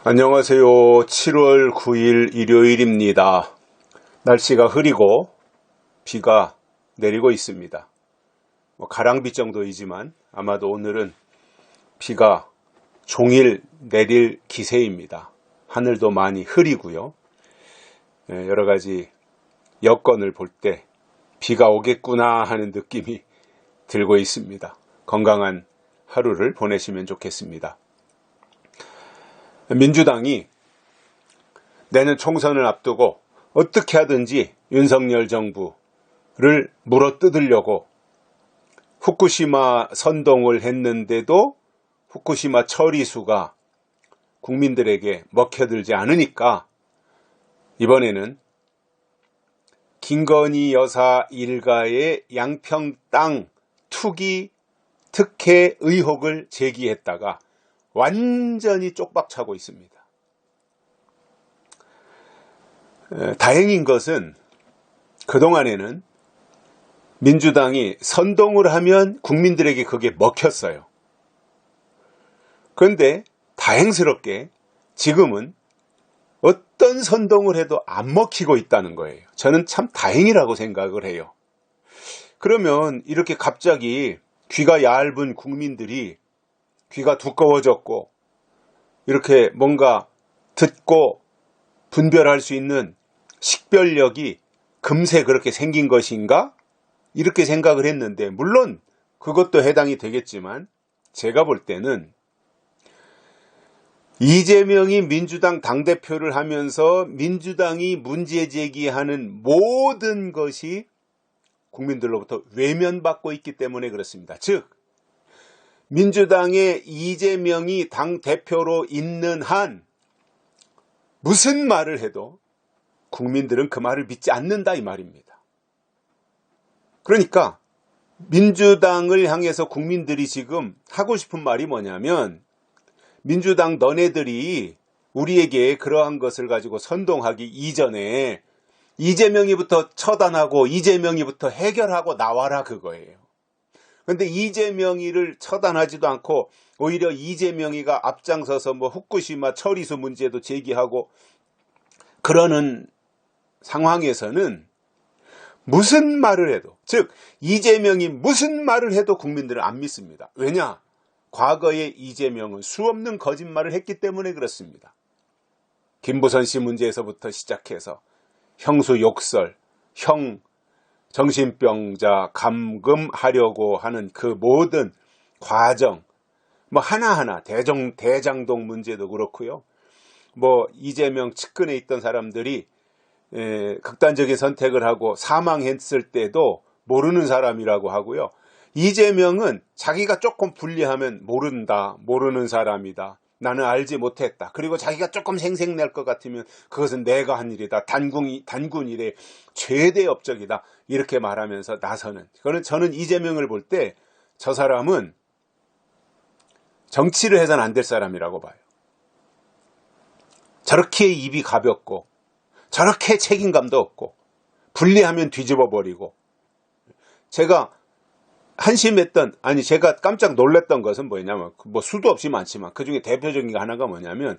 안녕하세요. 7월 9일 일요일입니다. 날씨가 흐리고 비가 내리고 있습니다. 가랑비 정도이지만 아마도 오늘은 비가 종일 내릴 기세입니다. 하늘도 많이 흐리고요. 여러 가지 여건을 볼 때 비가 오겠구나 하는 느낌이 들고 있습니다. 건강한 하루를 보내시면 좋겠습니다. 민주당이 내년 총선을 앞두고 어떻게 하든지 윤석열 정부를 물어뜯으려고 후쿠시마 선동을 했는데도 후쿠시마 처리수가 국민들에게 먹혀들지 않으니까 이번에는 김건희 여사 일가의 양평 땅 투기 특혜 의혹을 제기했다가 완전히 쪽박차고 있습니다. 다행인 것은 그동안에는 민주당이 선동을 하면 국민들에게 그게 먹혔어요. 그런데 다행스럽게 지금은 어떤 선동을 해도 안 먹히고 있다는 거예요. 저는 참 다행이라고 생각을 해요. 그러면 이렇게 갑자기 귀가 얇은 국민들이 귀가 두꺼워졌고 이렇게 뭔가 듣고 분별할 수 있는 식별력이 금세 그렇게 생긴 것인가? 이렇게 생각을 했는데 물론 그것도 해당이 되겠지만 제가 볼 때는 이재명이 민주당 당대표를 하면서 민주당이 문제 제기하는 모든 것이 국민들로부터 외면받고 있기 때문에 그렇습니다. 즉 민주당의 이재명이 당대표로 있는 한 무슨 말을 해도 국민들은 그 말을 믿지 않는다 이 말입니다. 그러니까 민주당을 향해서 국민들이 지금 하고 싶은 말이 뭐냐면 민주당 너네들이 우리에게 그러한 것을 가지고 선동하기 이전에 이재명이부터 처단하고 이재명이부터 해결하고 나와라 그거예요. 그런데 이재명이를 처단하지도 않고 오히려 이재명이가 앞장서서 후쿠시마 처리수 문제도 제기하고 그러는 상황에서는 무슨 말을 해도 즉 이재명이 무슨 말을 해도 국민들은 안 믿습니다. 왜냐? 과거에 이재명은 수없는 거짓말을 했기 때문에 그렇습니다. 김부선 씨 문제에서부터 시작해서 형수 욕설, 형 정신병자 감금하려고 하는 그 모든 과정, 하나하나 대장동 문제도 그렇고요. 이재명 측근에 있던 사람들이 극단적인 선택을 하고 사망했을 때도 모르는 사람이라고 하고요. 이재명은 자기가 조금 불리하면 모른다, 모르는 사람이다. 나는 알지 못했다. 그리고 자기가 조금 생색낼 것 같으면 그것은 내가 한 일이다. 단군 일의 최대 업적이다. 이렇게 말하면서 나서는. 저는 이재명을 볼 때 저 사람은 정치를 해서는 안 될 사람이라고 봐요. 저렇게 입이 가볍고 저렇게 책임감도 없고 불리하면 뒤집어 버리고 제가 제가 깜짝 놀랐던 것은 뭐냐면 수도 없이 많지만 그중에 대표적인 게 하나가 뭐냐면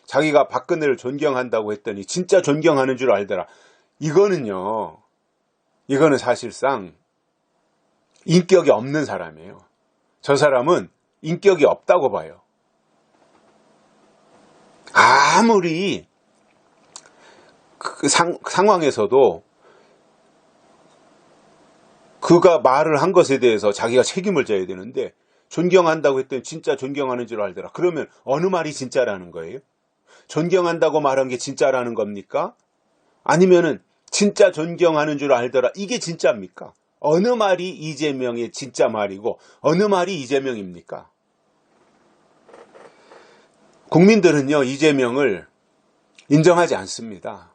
자기가 박근혜를 존경한다고 했더니 진짜 존경하는 줄 알더라. 이거는 사실상 인격이 없는 사람이에요. 저 사람은 인격이 없다고 봐요. 아무리 그 상황에서도 그가 말을 한 것에 대해서 자기가 책임을 져야 되는데 존경한다고 했더니 진짜 존경하는 줄 알더라. 그러면 어느 말이 진짜라는 거예요? 존경한다고 말한 게 진짜라는 겁니까? 아니면은 진짜 존경하는 줄 알더라. 이게 진짜입니까? 어느 말이 이재명의 진짜 말이고 어느 말이 이재명입니까? 국민들은요 이재명을 인정하지 않습니다.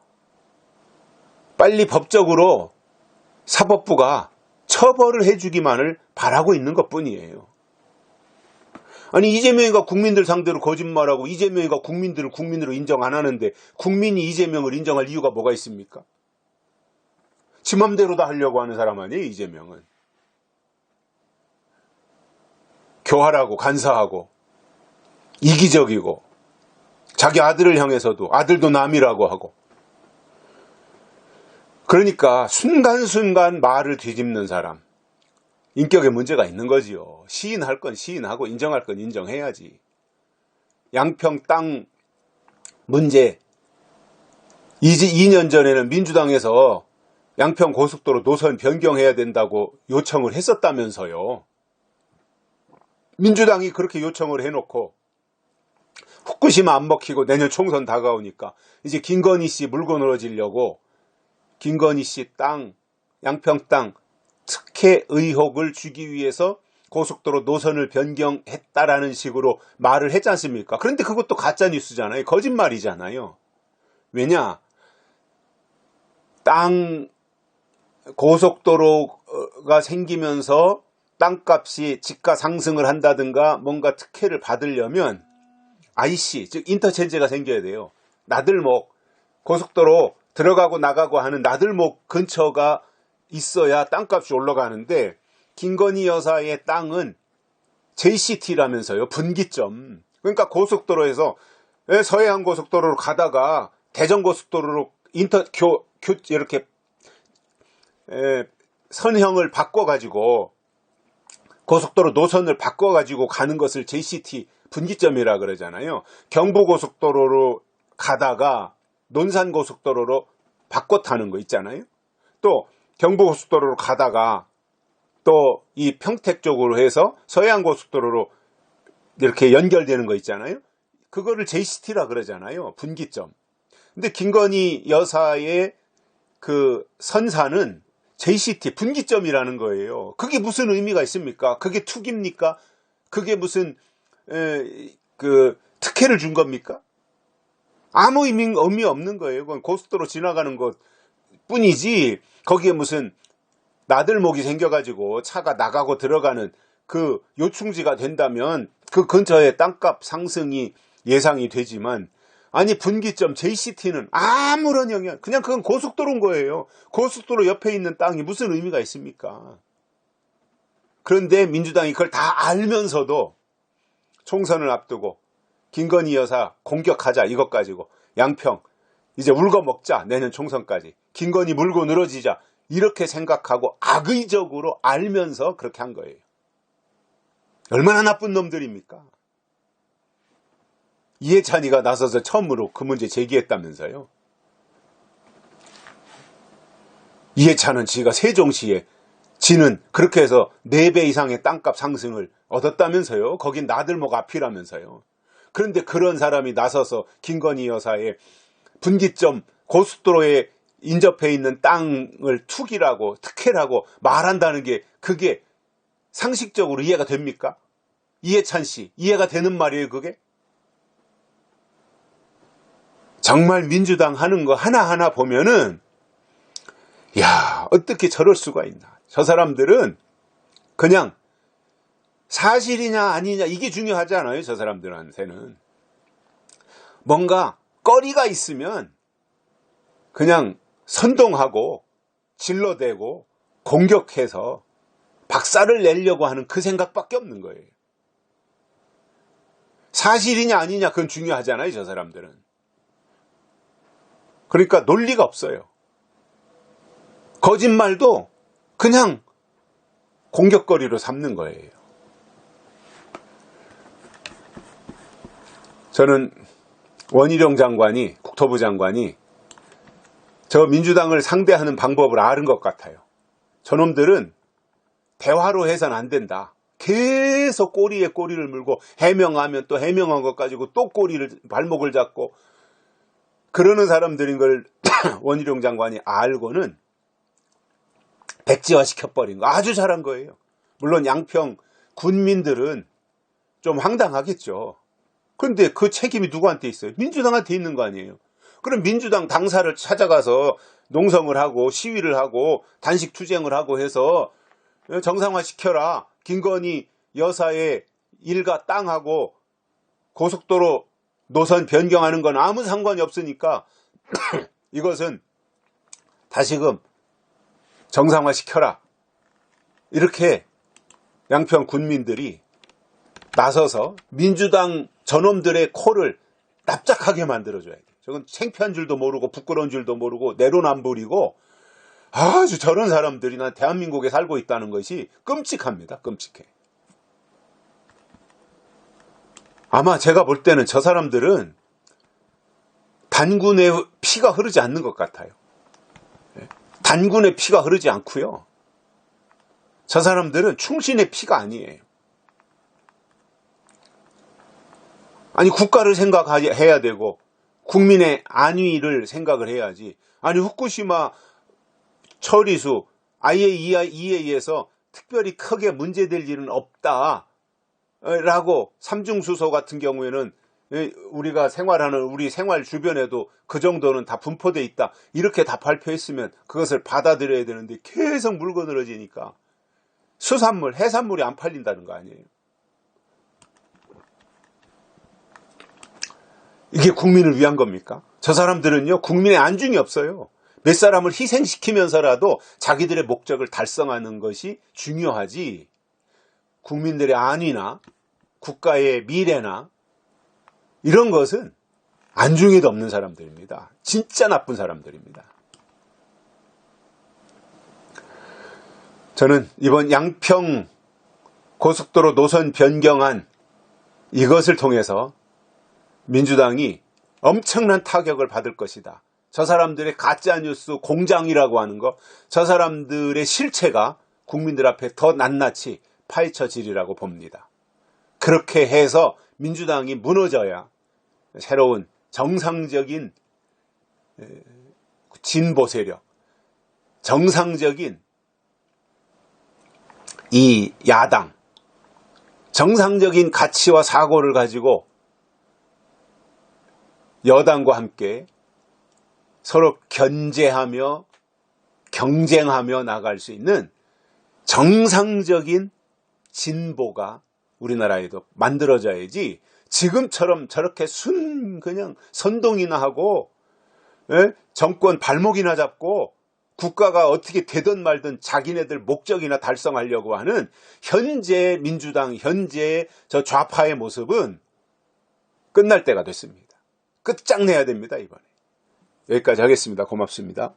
빨리 법적으로 사법부가 처벌을 해주기만을 바라고 있는 것뿐이에요. 아니 이재명이가 국민들 상대로 거짓말하고 이재명이가 국민들을 국민으로 인정 안 하는데 국민이 이재명을 인정할 이유가 뭐가 있습니까? 지 맘대로 다 하려고 하는 사람 아니에요 이재명은. 교활하고 간사하고 이기적이고 자기 아들을 향해서도 아들도 남이라고 하고. 그러니까 순간순간 말을 뒤집는 사람, 인격에 문제가 있는 거지요. 시인할 건 시인하고 인정할 건 인정해야지. 양평 땅 문제, 2년 전에는 민주당에서 양평 고속도로 노선 변경해야 된다고 요청을 했었다면서요. 민주당이 그렇게 요청을 해놓고 후쿠시마 안 먹히고 내년 총선 다가오니까 이제 김건희 씨 물고 늘어지려고 김건희 씨 땅, 양평 땅 특혜 의혹을 주기 위해서 고속도로 노선을 변경했다라는 식으로 말을 했지 않습니까? 그런데 그것도 가짜뉴스잖아요. 거짓말이잖아요. 왜냐? 땅 고속도로가 생기면서 땅값이 집가 상승을 한다든가 뭔가 특혜를 받으려면 IC, 즉 인터체인지가 생겨야 돼요. 나들목, 고속도로 들어가고 나가고 하는 나들목 근처가 있어야 땅값이 올라가는데 김건희 여사의 땅은 JCT라면서요. 분기점. 그러니까 고속도로에서 서해안 고속도로로 가다가 대전 고속도로로 이렇게 선형을 바꿔가지고 고속도로 노선을 바꿔가지고 가는 것을 JCT 분기점이라 그러잖아요. 경부고속도로로 가다가 논산고속도로로 바꿔 타는 거 있잖아요. 또 경부고속도로로 가다가 또 이 평택 쪽으로 해서 서해안고속도로로 이렇게 연결되는 거 있잖아요. 그거를 JCT라 그러잖아요. 분기점. 근데 김건희 여사의 그 선사는 JCT 분기점이라는 거예요. 그게 무슨 의미가 있습니까? 그게 투기입니까? 그게 무슨 그 특혜를 준 겁니까? 아무 의미 없는 거예요. 그건 고속도로 지나가는 것 뿐이지 거기에 무슨 나들목이 생겨가지고 차가 나가고 들어가는 그 요충지가 된다면 그 근처에 땅값 상승이 예상이 되지만, 아니 분기점 JCT는 아무런 영향, 그냥 그건 고속도로인 거예요. 고속도로 옆에 있는 땅이 무슨 의미가 있습니까? 그런데 민주당이 그걸 다 알면서도 총선을 앞두고 김건희 여사 공격하자 이것 가지고 양평 이제 울고 먹자, 내년 총선까지 김건희 물고 늘어지자, 이렇게 생각하고 악의적으로 알면서 그렇게 한 거예요. 얼마나 나쁜 놈들입니까? 이해찬이가 나서서 처음으로 그 문제 제기했다면서요. 이해찬은 지가 세종시에 지는 그렇게 해서 4배 이상의 땅값 상승을 얻었다면서요. 거긴 나들목 앞이라면서요. 그런데 그런 사람이 나서서 김건희 여사의 분기점 고속도로에 인접해 있는 땅을 투기라고 특혜라고 말한다는 게 그게 상식적으로 이해가 됩니까? 이해찬 씨, 이해가 되는 말이에요, 그게? 정말 민주당 하는 거 하나하나 보면은, 야, 어떻게 저럴 수가 있나. 저 사람들은 그냥 사실이냐 아니냐 이게 중요하지 않아요, 저 사람들한테는. 뭔가 거리가 있으면 그냥 선동하고 질러대고 공격해서 박살을 내려고 하는 그 생각밖에 없는 거예요. 사실이냐 아니냐 그건 중요하잖아요, 저 사람들은. 그러니까 논리가 없어요. 거짓말도 그냥 공격거리로 삼는 거예요. 저는 원희룡 장관이, 국토부 장관이 저 민주당을 상대하는 방법을 아는 것 같아요. 저놈들은 대화로 해서는 안 된다. 계속 꼬리에 꼬리를 물고 해명하면 또 해명한 것 가지고 또 발목을 잡고 그러는 사람들인 걸 원희룡 장관이 알고는 백지화 시켜버린 거 아주 잘한 거예요. 물론 양평 군민들은 좀 황당하겠죠. 그런데 그 책임이 누구한테 있어요? 민주당한테 있는 거 아니에요. 그럼 민주당 당사를 찾아가서 농성을 하고 시위를 하고 단식 투쟁을 하고 해서 정상화시켜라. 김건희 여사의 일가 땅하고 고속도로 노선 변경하는 건 아무 상관이 없으니까 이것은 다시금 정상화시켜라. 이렇게 양평 군민들이 나서서 민주당 저놈들의 코를 납작하게 만들어줘야 돼요. 저건 창피한 줄도 모르고 부끄러운 줄도 모르고 내로남불이고 아주 저런 사람들이 난 대한민국에 살고 있다는 것이 끔찍합니다. 끔찍해. 아마 제가 볼 때는 저 사람들은 단군의 피가 흐르지 않는 것 같아요. 단군의 피가 흐르지 않고요. 저 사람들은 충신의 피가 아니에요. 아니 국가를 생각해야 되고 국민의 안위를 생각을 해야지. 아니 후쿠시마 처리수 IAEA에서 특별히 크게 문제될 일은 없다 라고 삼중수소 같은 경우에는 우리가 생활하는 우리 생활 주변에도 그 정도는 다 분포돼 있다 이렇게 다 발표했으면 그것을 받아들여야 되는데 계속 물고 늘어지니까 수산물 해산물이 안 팔린다는 거 아니에요. 이게 국민을 위한 겁니까? 저 사람들은요 국민의 안중이 없어요. 몇 사람을 희생시키면서라도 자기들의 목적을 달성하는 것이 중요하지 국민들의 안위나 국가의 미래나 이런 것은 안중에도 없는 사람들입니다. 진짜 나쁜 사람들입니다. 저는 이번 양평 고속도로 노선 변경안 이것을 통해서 민주당이 엄청난 타격을 받을 것이다. 저 사람들의 가짜뉴스 공장이라고 하는 거, 저 사람들의 실체가 국민들 앞에 더 낱낱이 파헤쳐지리라고 봅니다. 그렇게 해서 민주당이 무너져야 새로운 정상적인 진보 세력, 정상적인 이 야당, 정상적인 가치와 사고를 가지고 여당과 함께 서로 견제하며 경쟁하며 나갈 수 있는 정상적인 진보가 우리나라에도 만들어져야지 지금처럼 저렇게 그냥 선동이나 하고 정권 발목이나 잡고 국가가 어떻게 되든 말든 자기네들 목적이나 달성하려고 하는 현재 민주당, 현재 저 좌파의 모습은 끝날 때가 됐습니다. 끝장내야 됩니다, 이번에. 여기까지 하겠습니다. 고맙습니다.